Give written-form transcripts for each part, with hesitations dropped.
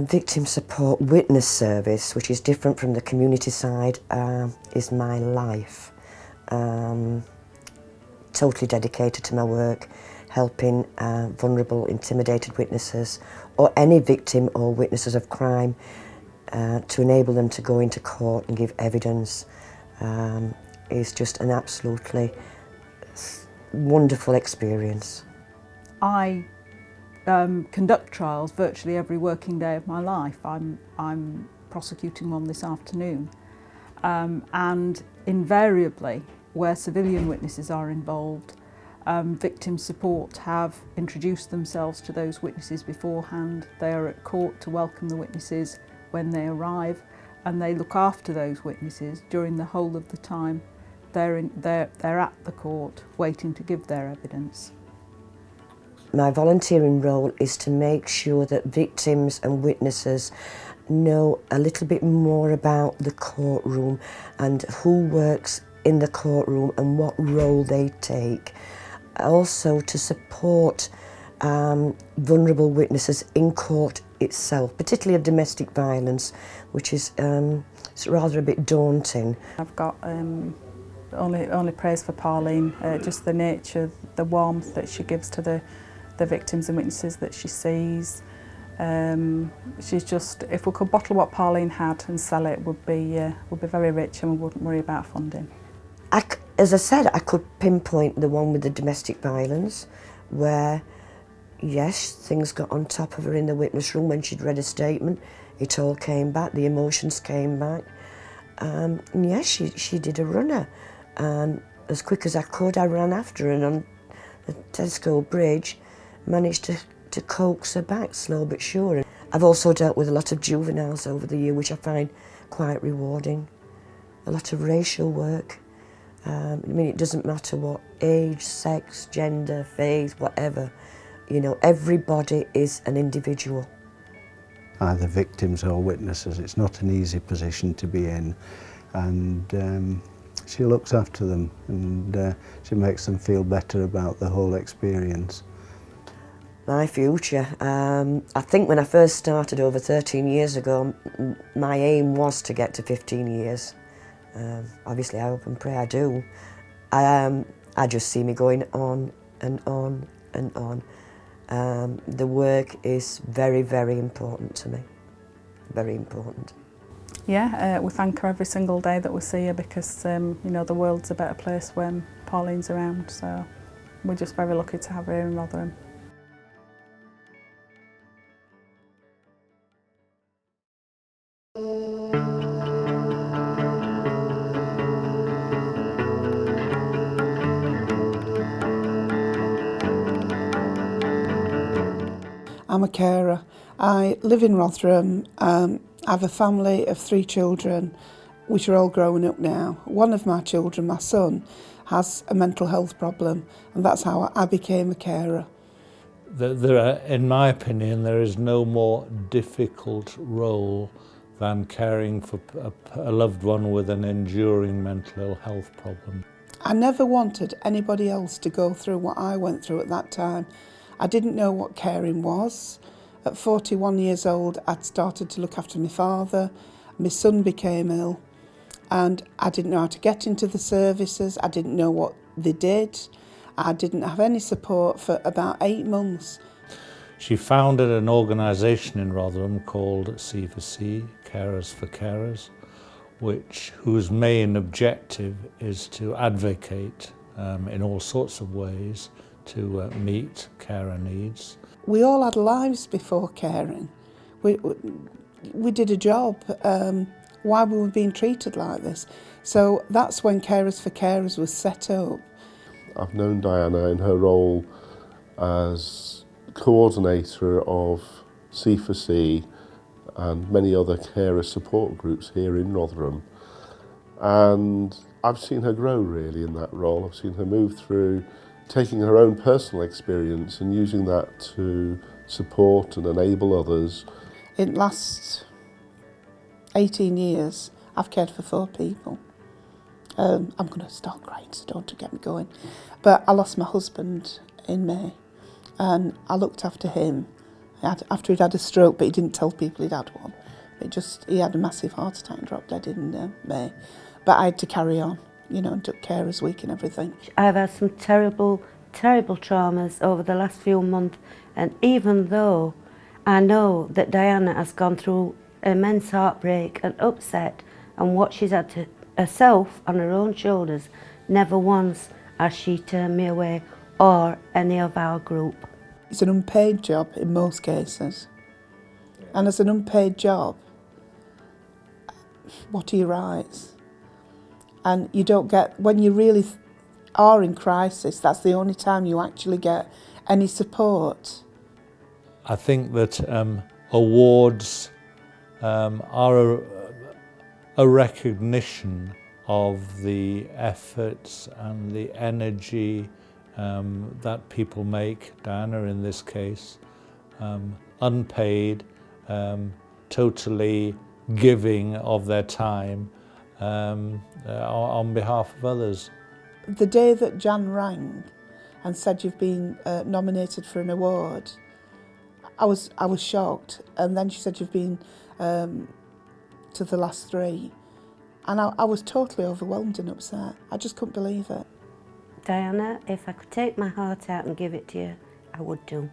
victim support witness service, which is different from the community side, is my life. Totally dedicated to my work, helping vulnerable, intimidated witnesses or any victim or witnesses of crime to enable them to go into court and give evidence is just an absolutely wonderful experience. I conduct trials virtually every working day of my life. I'm prosecuting one this afternoon, and invariably where civilian witnesses are involved, victim support have introduced themselves to those witnesses beforehand. They are at court to welcome the witnesses when they arrive, and they look after those witnesses during the whole of the time they're at the court waiting to give their evidence. My volunteering role is to make sure that victims and witnesses know a little bit more about the courtroom and who works in the courtroom and what role they take. Also to support vulnerable witnesses in court itself, particularly of domestic violence, which is it's rather a bit daunting. I've got only praise for Pauline, just the nature, the warmth that she gives to the victims and witnesses that she sees. She's just, if we could bottle what Pauline had and sell it, would be very rich, and we wouldn't worry about funding. As I said, I could pinpoint the one with the domestic violence, where yes, things got on top of her in the witness room when she'd read a statement. It all came back, the emotions came back. And yes, she did a runner, and as quick as I could, I ran after her, and on the Tesco Bridge, managed to coax her back, slow but sure. I've also dealt with a lot of juveniles over the year, which I find quite rewarding. A lot of racial work. I mean, it doesn't matter what age, sex, gender, faith, whatever. You know, everybody is an individual. Either victims or witnesses, it's not an easy position to be in, and she looks after them, and she makes them feel better about the whole experience. My future, I think when I first started over 13 years ago, my aim was to get to 15 years. Obviously I hope and pray I do. I just see me going on and on and on. The work is very, very important to me, very important. Yeah, we thank her every single day that we see her, because you know, the world's a better place when Pauline's around, so we're just very lucky to have her here in Rotherham. I'm a carer. I live in Rotherham. I have a family of 3 children, which are all growing up now. One of my children, my son, has a mental health problem, and that's how I became a carer. In my opinion, there is no more difficult role than caring for a loved one with an enduring mental health problem. I never wanted anybody else to go through what I went through at that time. I didn't know what caring was. At 41 years old, I'd started to look after my father. My son became ill, and I didn't know how to get into the services. I didn't know what they did. I didn't have any support for about 8 months. She founded an organisation in Rotherham called C4C, Carers for Carers, whose main objective is to advocate in all sorts of ways to meet carer needs. We all had lives before caring. We did a job. Why were we being treated like this? So that's when Carers for Carers was set up. I've known Diana in her role as coordinator of C4C and many other carer support groups here in Rotherham. And I've seen her grow really in that role. I've seen her move through taking her own personal experience and using that to support and enable others. In the last 18 years, I've cared for 4 people. I'm going to start crying, so don't get me going. But I lost my husband in May, and I looked after him After he'd had a stroke, but he didn't tell people he'd had one. He had a massive heart attack and dropped dead in May. But I had to carry on, you know, and took carers week and everything. I've had some terrible traumas over the last few months, and even though I know that Diana has gone through immense heartbreak and upset and what she's had to herself on her own shoulders, never once has she turned me away or any of our group. It's an unpaid job in most cases. And as an unpaid job, what are your rights? And you don't get, when you really are in crisis, that's the only time you actually get any support. I think that awards are a recognition of the efforts and the energy that people make, Diana in this case, unpaid, totally giving of their time on behalf of others. The day that Jan rang and said you've been nominated for an award, I was shocked, and then she said you've been to the last 3, and I was totally overwhelmed and upset. I just couldn't believe it. Diana, if I could take my heart out and give it to you, I would do.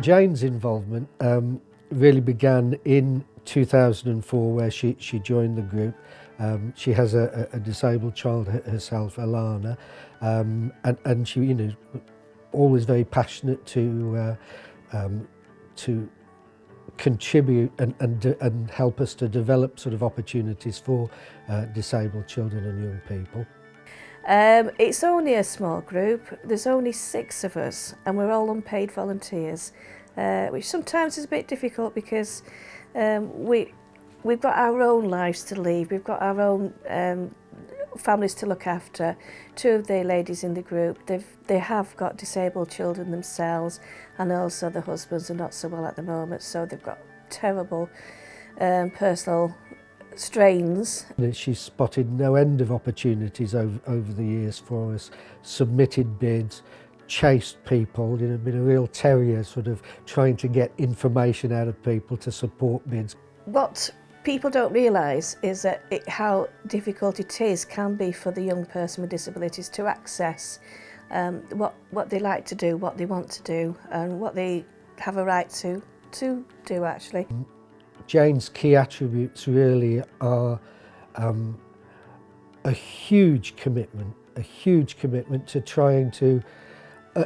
Jane's involvement really began in 2004, where she joined the group. She has a disabled child herself, Alana, and she, you know, always very passionate to contribute and help us to develop sort of opportunities for disabled children and young people. It's only a small group. There's only 6 of us, and we're all unpaid volunteers, which sometimes is a bit difficult because we've got our own lives to lead. We've got our own families to look after. 2 of the ladies in the group, they have got disabled children themselves, and also the husbands are not so well at the moment, so they've got terrible personal strains. She's spotted no end of opportunities over the years for us, submitted bids, chased people, you know, been a real terrier sort of trying to get information out of people to support bids. What people don't realise is that how difficult it can be for the young person with disabilities to access what they like to do, what they want to do, and what they have a right to do actually. Jane's key attributes really are a huge commitment to trying to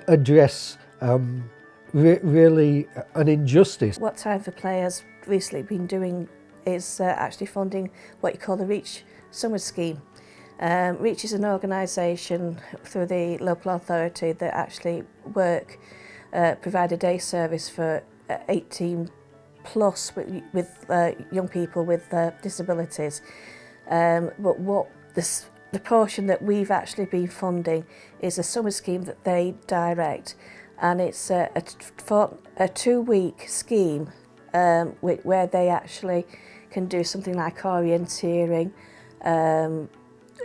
address really an injustice. What Time for Play has recently been doing is actually funding what you call the REACH Summer Scheme. REACH is an organisation through the local authority that actually provide a day service for 18 plus with young people with disabilities. But what the portion that we've actually been funding is a summer scheme that they direct, and it's a 2-week scheme where they actually can do something like orienteering.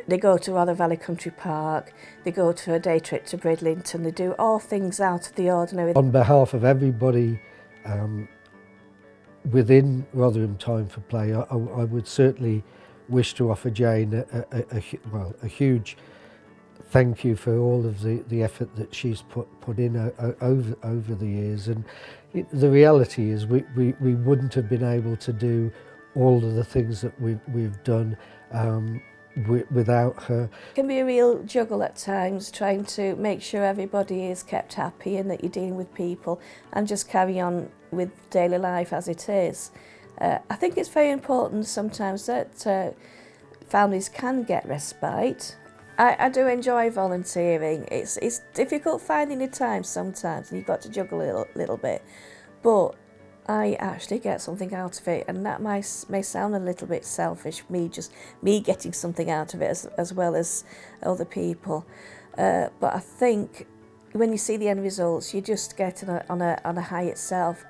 They go to Rotherham Valley Country Park, they go to a day trip to Bridlington, they do all things out of the ordinary. On behalf of everybody within Rotherham Time for Play, I would certainly wish to offer Jane a huge thank you for all of the effort that she's put in over the years. And the reality is we wouldn't have been able to do all of the things that we've done without her. It can be a real juggle at times, trying to make sure everybody is kept happy and that you're dealing with people and just carry on with daily life as it is. I think it's very important sometimes that families can get respite. I do enjoy volunteering. It's difficult finding the time sometimes, and you've got to juggle a little bit, but I actually get something out of it, and that may sound a little bit selfish, me getting something out of it as well as other people. But I think when you see the end results, you just get on a high itself.